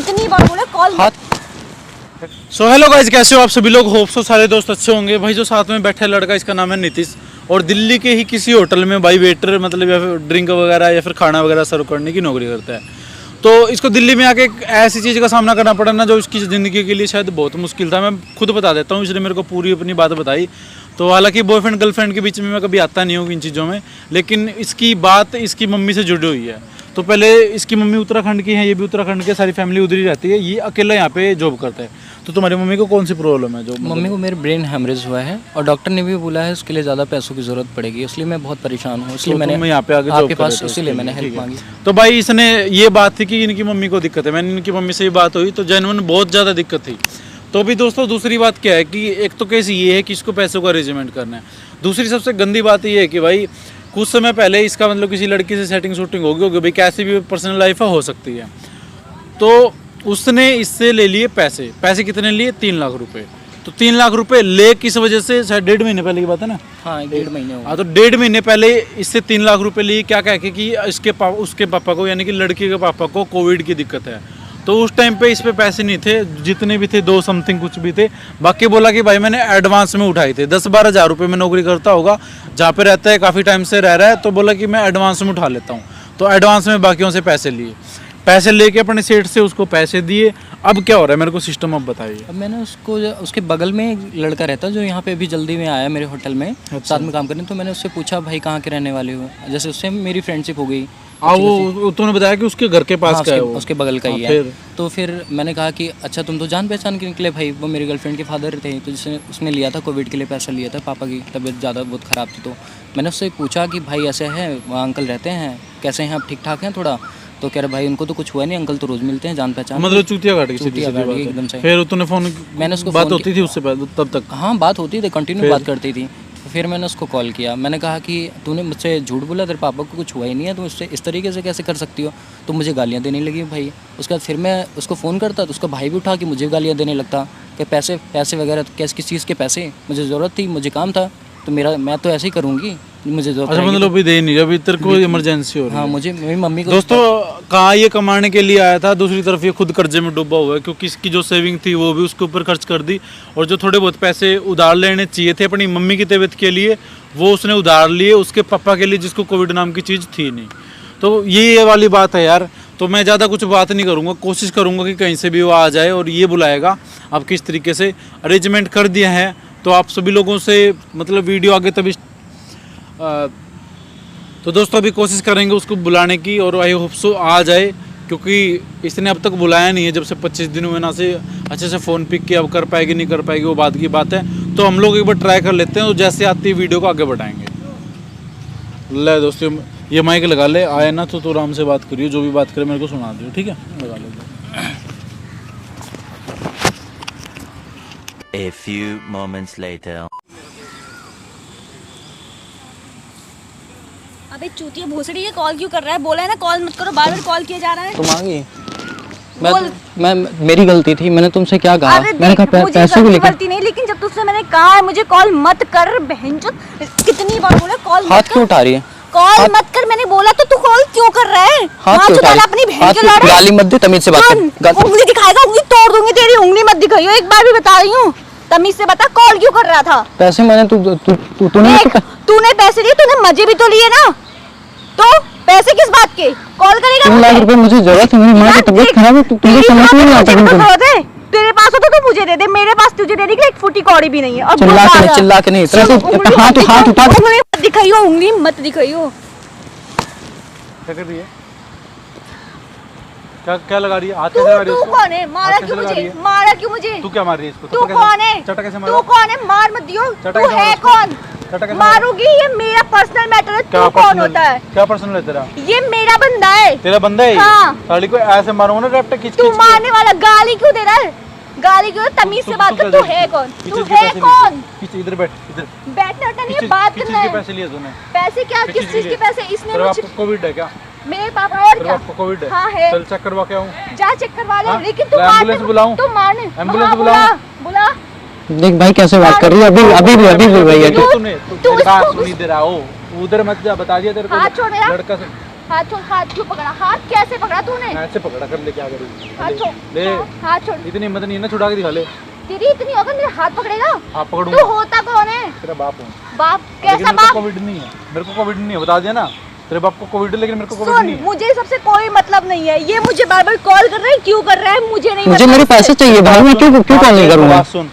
कितनी बार बोले call so hello guys, कैसे हो आप सभी लोग? होप सो सारे दोस्त अच्छे होंगे। भाई जो साथ में बैठा है लड़का, इसका नाम है नीतीश, और दिल्ली के ही किसी होटल में भाई वेटर मतलब या फिर ड्रिंक वगैरह या फिर खाना वगैरह सर्व करने की नौकरी करता है। तो इसको दिल्ली में आके एक ऐसी चीज़ का सामना करना पड़ा ना जो इसकी ज़िंदगी के लिए शायद बहुत मुश्किल था। मैं खुद बता देता हूँ, इसने मेरे को पूरी अपनी बात बताई। तो हालांकि बॉयफ्रेंड गर्लफ्रेंड के बीच में मैं कभी आता नहीं हूँ इन चीज़ों में, लेकिन इसकी बात इसकी मम्मी से जुड़ी हुई है। तो पहले इसकी मम्मी उत्तराखंड की है, ये भी उत्तराखंड के, सारी फैमिली उधर ही रहती है। ये अकेला यहाँ पे जॉब करता है। तो तुम्हारी मम्मी को कौन सी प्रॉब्लम है? जो मम्मी को मेरे ब्रेन हेमरेज हुआ है और डॉक्टर ने भी बोला है उसके लिए ज़्यादा पैसों की ज़रूरत पड़ेगी, इसलिए मैं बहुत परेशान हूँ। इसलिए मैंने यहाँ पे आगे आपके पास इसीलिए मैंने हेल्प मांगी। तो भाई इसने ये बात थी कि इनकी मम्मी को दिक्कत है। मैंने इनकी मम्मी से ही बात हुई तो जेन्युइन बहुत ज़्यादा दिक्कत थी। तो अभी दोस्तों दूसरी बात क्या है कि एक तो केस ये है कि इसको पैसों का अरेंजमेंट करना है। दूसरी सबसे गंदी बात ये है कि भाई कुछ समय पहले इसका मतलब किसी लड़की से सेटिंग शूटिंग होगी भाई, कैसी भी पर्सनल लाइफ हो सकती है। तो उसने इससे ले लिए पैसे। पैसे कितने लिए? 3 लाख रुपए। तो 3 लाख रुपए ले किस वजह से? शायद 1.5 महीने पहले की बात है ना? हाँ, 1.5 महीने हो गए। हाँ, तो 1.5 महीने पहले इससे 3 लाख रुपए लिए, क्या कह के कि उसके पापा को यानी कि लड़की के पापा को कोविड की दिक्कत है। तो उस टाइम पे इस पे पैसे नहीं थे, जितने भी थे 2 समथिंग कुछ भी थे। बाकी बोला कि भाई मैंने एडवांस में उठाए थे। 10-12 हज़ार रुपये में नौकरी करता होगा, जहाँ पे रहता है काफ़ी टाइम से रह रहा है। तो बोला कि मैं एडवांस में उठा लेता हूँ। तो एडवांस में बाकियों से पैसे लिए, पैसे लेके अपने सेठ से उसको पैसे दिए। अब क्या हो रहा है मेरे को सिस्टम अब बताइए। अब मैंने उसको उसके बगल में एक लड़का रहता है जो यहाँ पे अभी जल्दी में आया मेरे होटल में साथ में काम करने। तो मैंने उससे पूछा भाई कहाँ के रहने वाले हो, जैसे उससे मेरी फ्रेंडशिप हो गई। वो तूने बताया कि उसके घर के पास हाँ, का है उसके बगल का ही है। तो फिर मैंने कहा कि अच्छा तुम तो जान पहचान के निकले भाई, वो मेरी गर्लफ्रेंड के फादर थे। तो जिसने उसने लिया था कोविड के लिए पैसा लिया था, पापा की तबीयत ज़्यादा बहुत ख़राब थी। तो मैंने उससे पूछा कि भाई ऐसे है, वहाँ अंकल रहते हैं, कैसे हैं आप, ठीक ठाक हैं थोड़ा? तो कह रहे भाई उनको तो कुछ हुआ नहीं, अंकल तो रोज़ मिलते हैं, जान पहचान। मतलब चूतिया काट एकदम से। फिर तूने फोन, मैंने उसको बात होती थी उससे तब तक? हाँ, बात होती थी, कंटिन्यू बात करती थी। फिर मैंने उसको कॉल किया, मैंने कहा कि तूने मुझसे झूठ बोला, तेरे पापा को कुछ हुआ ही नहीं है, तुम इससे इस तरीके से कैसे कर सकती हो? तो मुझे गालियाँ देने लगी भाई। उसके बाद फिर मैं उसको फ़ोन करता तो उसका भाई भी उठा कि मुझे गालियाँ देने लगता कि पैसे वगैरह, किस चीज़ के पैसे? मुझे ज़रूरत थी, मुझे काम था, तो मैं तो ऐसे ही करूँगी, मुझे ज़रूरत। अच्छा, मतलब अभी दे नहीं, अभी तेरे को इमरजेंसी हो रही है? हाँ, मुझे मेरी मम्मी को। दोस्तों कहाँ ये कमाने के लिए आया था, दूसरी तरफ ये खुद कर्जे में डूबा हुआ है, क्योंकि इसकी जो सेविंग थी वो भी उसके ऊपर खर्च कर दी, और जो थोड़े बहुत पैसे उधार लेने चाहिए थे अपनी मम्मी की तबीयत के लिए वो उसने उधार लिए उसके पापा के लिए, जिसको कोविड नाम की चीज़ थी नहीं। तो ये वाली बात है यार। तो मैं ज़्यादा कुछ बात नहीं करूँगा, कोशिश करूँगा कि कहीं से भी वो आ जाए और ये बुलाएगा। अब किस तरीके से अरेंजमेंट कर दिया है तो आप सभी लोगों से मतलब वीडियो आगे तभी तो दोस्तों अभी कोशिश करेंगे उसको बुलाने की, और आई होप सो आ जाए, क्योंकि इसने अब तक बुलाया नहीं है जब से 25 दिन हुए ना से अच्छे से फ़ोन पिक किया। अब कर पाएगी नहीं कर पाएगी वो बात की बात है। तो हम लोग एक बार ट्राई कर लेते हैं और जैसे आती है वीडियो को आगे बढ़ाएंगे। ले दोस्तों ये माइक लगा ले, आए ना तो आराम से बात करिए, जो भी बात करे मेरे को सुना दियो, ठीक है? लगा लो। A few moments later. अबे चूतिया भोसड़ी, ये कॉल क्यों कर रहा है? बोला है ना कॉल मत करो, बार-बार कॉल किया जा रहा है। तो मांगी मैं मेरी गलती थी, मैंने तुमसे क्या कहा? मैंने कहा पैसे को लेकर गलती नहीं, लेकिन जब तुझसे मैंने कहा है मुझे कॉल मत कर, बहनचोद कितनी बार बोला कॉल मत कर। हाथ क्यों उठा रही है? कॉल मत कर, मैंने बोला तो तू कॉल क्यों कर रहा है? हाथ क्यों उठा रही है? अपनी बहन के लड़। गाली मत दे, तमीज से बात कर। उंगली दिखाएगा, उंगली तोड़ दूंगी तेरी, उंगली मत दिखाइयो, एक बार भी बता रही हूँ। तमीज से बता कॉल क्यों कर रहा था? पैसे मैंने तूने पैसे लिए, तूने मजे भी तो लिए ना, तो पैसे किस बात के? कॉल करेगा? 3 लाख रुपए मुझे जरूरत है, मेरी माँ की तबीयत खराब है, तुझे समझ नहीं आता। तेरे पास हो तो तू मुझे दे दे, मेरे पास तुझे देने के लिए एक फुटी कौड़ी भी नहीं है। और चिल्ला के नहीं, हाथ उठा। उंगली मत दिखाइयो, उंगली मत दिखाइयो। क्या कर रही है? क्या लगा रही है? हाथ कैसे लगा रही है? तू कौन है? मारा क्यों मुझे? मारा क्यों मुझे? तू क्या मार रही है इसको? तू कौन है? चटा कैसे मारा? तू कौन है? मार मत दियो। तू है कौन? मारूंगी, ये मेरा पर्सनल मैटर है। तू कौन होता है? क्या पर्सनल है तेरा? ये मेरा बंदा है। तेरा बंदा है? हाँ। साली को ऐसे मारूंगा ना रैप्ट खींच। तू मारने वाला, गाली क्यों दे रहा है? गाली क्यों? तमीज से बात कर। तू है कौन? तू है कौन? इधर बैठ, इधर बैठना नहीं है, बात करना है। पैसे लिए तूने? पैसे क्या? किस चीज के पैसे? इसने मुझे कोविड है क्या? मेरे पापा और क्या? कोविड है? हाँ है। चल चेक करवा के आऊं? जा चेक करवा ले। हाँ? लेकिन तू एम्बुलेंस बुलाऊं? तू मारने एम्बुलेंस बुलाऊं? बुला। देख भाई कैसे बात कर रही है, अभी भी भैया तूने बात सुनी दे रहा हो, उधर मत जा, बता दिया तेरे को। हाथ छोड़ मेरा। लड़का से हाथ छोड़, हाथ क्यों पकड़ा? हाथ कैसे पकड़ा तूने? मैं ऐसे पकड़ा कर ले, क्या करेगी? हाथ छोड़, ले हाथ छोड़। इतनी हिम्मत नहीं है ना, छुड़ा के दिखा ले। तेरी इतनी होगा मेरे हाथ पकड़ेगा? आप तू पकड़ूंगा, होता कौन है? तेरा बाप हूँ। बाप? लेकिन कैसा मेरे को बाप? कोविड नहीं है, मेरे को कोविड नहीं है, बता दिया ना। तेरे बाप को कोविड है लेकिन मेरे को कोविड सुन, नहीं है। मुझे सबसे कोई मतलब नहीं है। ये मुझे बार बार कॉल कर रहा है, क्यों कर रहा है मुझे नहीं मुझे पता। मेरे पैसे चाहिए भाई, मैं क्यों क्यों कॉल नहीं करूँगा? बात सुन,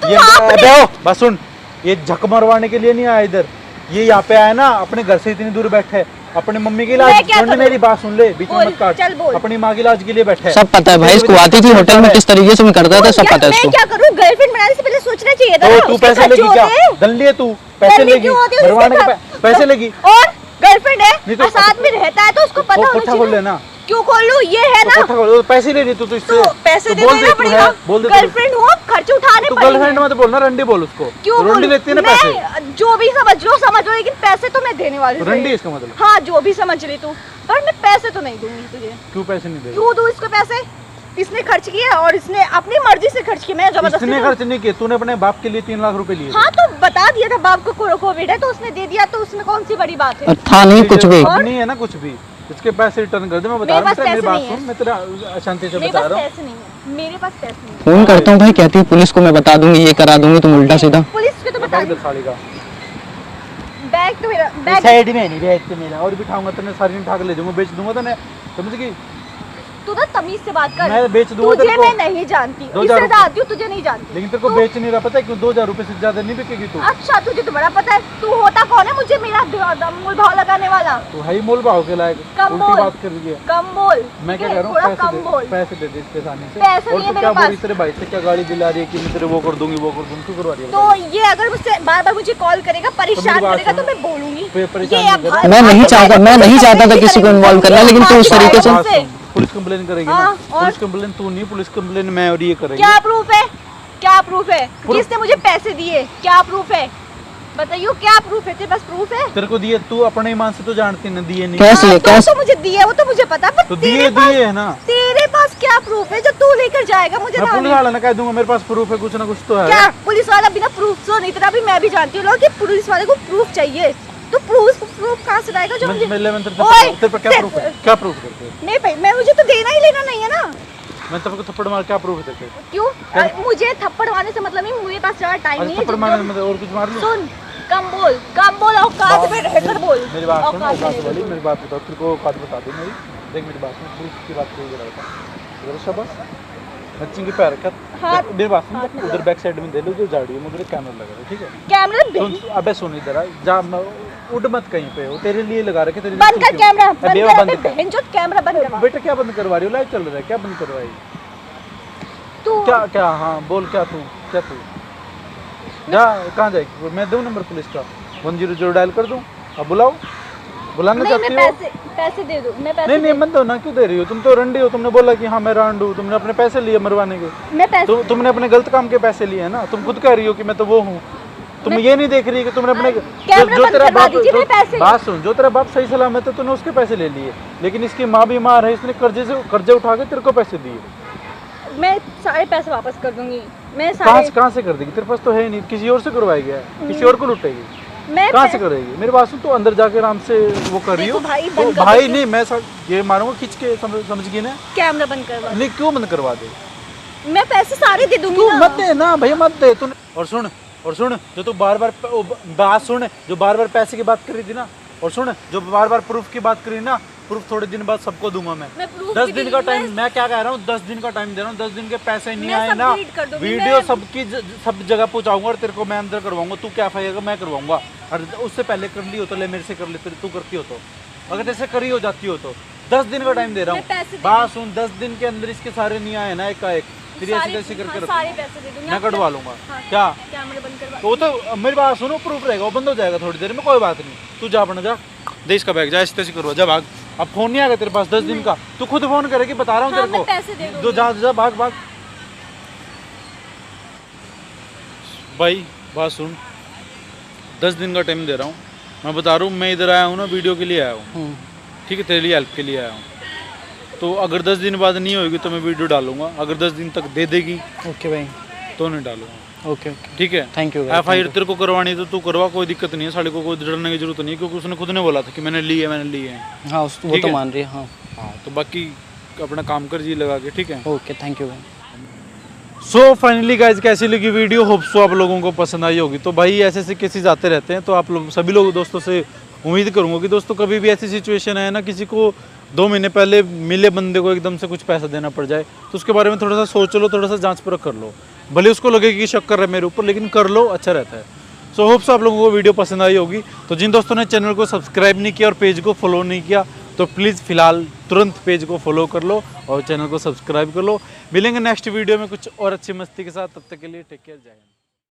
ये अबे ओ, बात सुन, ये झक मरवाने के लिए नहीं आया इधर। ये यहाँ पे आया ना, अपने घर से इतनी दूर बैठा है, अपनी मम्मी के मैं इलाज। क्या सुन करूं? मेरी बात सुन ले, बीच में बोल, मत काट। चल बोल। अपनी माँ के इलाज के लिए बैठा है। सब पता है भाई इसको, आती थी होटल में किस तरीके से मैं करता था, सब यार, पता है मैं इसको। क्या करूं? गर्लफ्रेंड बनाने से पहले सोचना चाहिए था तो ना। तू उसके पैसे खर्चे लेगी क्या? होते हैं। दल लिए तू पैसे दल्ली लेगी, क्यों होती है? मरवाने उसके के पैसे लेगी। और गर्लफ्रेंड है नहीं तो- और साथ में रहता है तो उसको पता होना कोठा खोल चाहिए। लेना, क्यों खोल लूं? ये है तो ना, कोठा खोल, पैसे ले ली तू तो इससे। तो पैसे तो दे बोल देना दे तू पड़ेगा। है, बोल दे तू। गर्लफ्रेंड हो, खर्च उठाने तू पड़ेंगे। गर्लफ्रेंड मत बोलना, रंडी बोल उसको। क्यों रंडी बोलूं? लेती है ना पैसे, मैं जो भी समझ लो, लेकिन पैसे तो मैं देने वाली हूं। रंडी इसका मतलब। हाँ, जो भी समझ रही तू, पर मैं पैसे तो नहीं दूंगी तुझे। क्यों पैसे नहीं दे? क्यों दूं इसको पैसे? इसने खर्च किया और इसने अपनी मर्जी से खर्च किया, मैं जबरदस्ती इसने दूं? खर्च नहीं किए, तूने अपने बाप के लिए 3 लाख रुपए लिए। हाँ, तो बता दिया था बाप को कोविड है तो उसने दे दिया, तो उसमें कौन सी बड़ी बात है? था नहीं कुछ भी। अब नहीं है ना कुछ भी, इसके पैसे रिटर्न कर दे। मैं बता मेरे रहा हूँ, पास मेरी पैसे बात नहीं सुन, है। मैं तेरा अशांति से मेरे बता पास रहा हूँ। पैसे नहीं है, मेरे पास पैसे नहीं है। फोन करता हूँ भाई, कहती है पुलिस को मैं बता दूंगी, ये करा दूंगी, तुम उल्टा सीधा। पुलिस को तो बता बैग दी। दे साड़ी का, बैग तो मेरा बैग साइड में नहीं, बैग तो मेरा। और बिठाऊंगा तेने सारी उठा के ले जाऊंगा, बेच दूंगा तेने, समझ गई? तू ना तमीज से बात कर। मैं बेच दूंगा तुझे तेरे को। मैं नहीं जानती, 2000 इससे रुपए। जानती हूँ, तुझे नहीं जानती। लेकिन तेरे को बेच नहीं रहा, पता है क्यों? 2000 रुपए से ज्यादा नहीं बिकेगी तू। अच्छा, तुझे तो बड़ा पता है। तू होता कौन है मुझे मेरा मूल भाव लगाने वाला? तू है ही मोल भाव के लायक, कम उल्टी बोल। बात कर रही है। कम बोल। मैं क्या ठीक कह है, रहा हूँ, थोड़ा पैसे कम दे, बोल। पैसे दे दे इसके सामने से। पैसे और नहीं है तू मेरे क्या बोल पास। रही, तेरे भाई से क्या गाड़ी दिला रही है कि मैं तेरे वो कर दूंगी, वो कर दूंगी, क्यों करवा रही है? तो ये अगर मुझसे बार बार मुझे कॉल करेगा, परेशान बात करेगा, तो सुनो। मैं बोलूंगी। परेशान ये नहीं कर। मैं नहीं चाहता था किसी को इन्वॉल्व करना, लेकिन तू उस तरीके से। बात सुन, पुलिस कंप्लेन करेगी हाँ, ना? और? पुलिस कंप्लेन तू नहीं, पुलिस कंप्लेन मैं और ये करेगी। क्या प्रूफ है? क्या प्रूफ है? किसने मुझे पैसे दिए? क्या प्रूफ है? बताइयो, क्या प्रूफ है? तेरे पास प्रूफ है? तेरे को दिए, तू अपने ईमान से तो जानती ना, दिए नहीं। कैसे हाँ, कैसे? तो मुझे दिए, वो तो मुझे पता है, पर तो तेरे दिए है ना। तेरे पास क्या प्रूफ है जो तू लेकर जाएगा? मुझे मैं ना पुलिस वाला ना कह दूंगा मेरे पास प्रूफ है, कुछ ना कुछ तो है। क्या पुलिस वाला बिना प्रूफ? सुन, इतना भी मैं भी जानती हूँ लोग कि पुलिस वाले को प्रूफ चाहिए। तो प्रूफ कहाँ से लाएगा जो मुझे? ओए, तेरे पर क्या प्रूफ है? क्या प्रूफ करते हैं? नहीं भाई, मैं मुझे तो देना ही लेना नहीं है ना। मैं तेरे को थप्पड़ मार, क्या प्रूफ है तेरे को? क्यों? मुझे थप्पड़ मारने से मतलब नहीं, मेरे पास ज्यादा टाइम अरे नहीं है। थप्पड़ मारने में और कुछ मार लूं? सुन, कम बोल, औकात में रहकर बोल। मेरी बात सुन, औकात में औकात रहकर वाली बोल। मेरी बात बता, तेरे को औकात बता दे मेरी। देख मेरी बात सुन, प्रूफ की बात कोई जरा बता जरा, शाबाश। बच्ची के पैर रखा, हाथ- मेरी बात सुन, उधर बैक साइड में दे लो जो झाड़ी है, उधर कैमरा लगा है, ठीक है? कैमरा सुन, अबे सुन इधर आ, जा उड़ मत कहीं पे, वो तेरे लिए लगा रखे, तेरे लिए बंद कर क्यों? कैमरा, अबे बंद वो कर, बंद कर। बहन जो कैमरा बंद कर। बेटा क्या बंद करवा रही हो? लाइव चल रहा है, क्या बंद करवाई? तू क्या क्या? हाँ बोल, क्या तू जा, कहाँ जाएगी? मैं दूँ नंबर पुलिस का, 100 डायल कर दूँ? अब बुलाओ, बुलाना नहीं, चाहती मैं हो? पैसे दे दूं, मैं पैसे नहीं नहीं मत दो ना, क्यों दे रही हो? तुम तो रंडी हो, तुमने बोला कि हाँ मैं रांड हूँ, तुमने अपने पैसे लिए मरवाने के। मैं पैसे तुमने अपने गलत काम के पैसे लिए हैं ना, तुम खुद कह रही हो कि मैं तो वो हूँ। तुम ये नहीं देख रही कि तुमने अपने कैमरा बंद करवा दीजिए मेरे पैसे। बात सुन, जो तेरा बाप सही सलामत है तूने उसके पैसे ले लिए, लेकिन इसकी माँ बीमार है, इसने कर्जे उठा के तेरे को पैसे दिए। मैं सारे पैसे वापस कर दूंगी। मैं कहाँ से कर देगी? तेरे पास तो है नहीं, किसी और से करवाएगी, किसी और को लुटेगी। मैं कहाँ से करेगी? मेरी बात सुन, तो अंदर जाके आराम से वो कर रही हो। देखो भाई, तो बंद कर भाई दो। नहीं, मैं ये मारूंगा खींच के, समझ गई ना? कैमरा बंद करवा। नहीं क्यों बंद करवा दे? मैं पैसे सारे दे दूंगी तू ना। मत दे ना भैया, मत दे तूने। और सुन जो तू बार बार बात सुन, जो बार बार पैसे की बात कर रही थी ना, और सुन जो बार बार प्रूफ की बात करी ना, प्रूफ थोड़े दिन बाद सबको दूंगा मैं। proof 10 भी दिन दे का दूंगी, टाइम, मैं क्या कह रहा हूँ, 10 दिन का टाइम दे रहा हूँ। 10 दिन के पैसे नहीं मैं आए सब ना, delete कर दूंगी, वीडियो मैं- सबकी सब जगह पहुंचाऊंगा और तेरे को मैं अंदर करवाऊंगा। तू क्या फायदा, मैं करवाऊंगा। और उससे पहले कर ली हो तो ले, मेरे से कर ले, तू करती हो तो, अगर तेरे से करी हो जाती हो तो 10 दिन का टाइम दे रहा मैं हूँ। पैसे दे बात सुन, 10 दिन के अंदर इसके सारे नहीं आए ना, एक का एक, फिर ऐसे सारे- कैसे करके हाँ, रखूंगा। सारे पैसे दे दूंगी। मैं कटवा लूंगा। हाँ, क्या कैमरा बंद करवा। तो वो तो मेरी बात सुनो, प्रूफ रहेगा, वो बंद हो जाएगा थोड़ी देर में, कोई बात नहीं। तू जा अपना, जा दे इसका बैग, जा ऐसे करवा, जा भाग। अब फोन नहीं आएगा तेरे पास 10 दिन का, तू खुद फोन करेगी, बता रहा हूँ हाँ, तेरे मैं को। पैसे दे दूंगी। जो जा भाग भाई। बात सुन, 10 दिन का टाइम दे रहा हूँ, मैं बता रहा हूँ। मैं इधर आया हूँ ना, वीडियो के लिए आया हूँ, ठीक है, तेरे लिए हेल्प के लिए आया हूँ। तो अगर 10 दिन बाद नहीं होगी तो मैं वीडियो डालूंगा, अगर 10 दिन तक दे देगी ओके भाई, तो नहीं डालूंगा। ओके ठीक है। थैंक यू FIR तेरे को करवानी है तो तू करवा, कोई दिक्कत नहीं है, साले को कोई डरने की जरूरत नहीं है, क्योंकि उसने खुद ने बोला था कि मैंने ली है। हाँ वो ठीक तो है। मान रही है। हाँ हाँ तो बाकी अपना काम कर जी लगा के, ठीक है। ओके थैंक यू भाई। सो फाइनली गाइज कैसी लगी वीडियो, होप सो आप लोगों को पसंद आई होगी। तो भाई ऐसे ऐसे केसेस आते रहते हैं, तो आप लोग सभी लोग दोस्तों से उम्मीद करूंगा कि दोस्तों कभी भी ऐसी सिचुएशन है ना, किसी को 2 महीने पहले मिले बंदे को एकदम से कुछ पैसा देना पड़ जाए, तो उसके बारे में थोड़ा सा सोच लो, थोड़ा सा जांच परख कर लो। भले उसको लगे कि शक कर रहा है मेरे ऊपर, लेकिन कर लो, अच्छा रहता है। सो होप सो आप लोगों को वीडियो पसंद आई होगी। तो जिन दोस्तों ने चैनल को सब्सक्राइब नहीं किया और पेज को फॉलो नहीं किया, तो प्लीज़ फिलहाल तुरंत पेज को फॉलो कर लो और चैनल को सब्सक्राइब कर लो। मिलेंगे नेक्स्ट वीडियो में कुछ और अच्छी मस्ती के साथ, तब तक के लिए टेक केयर, जय हिंद।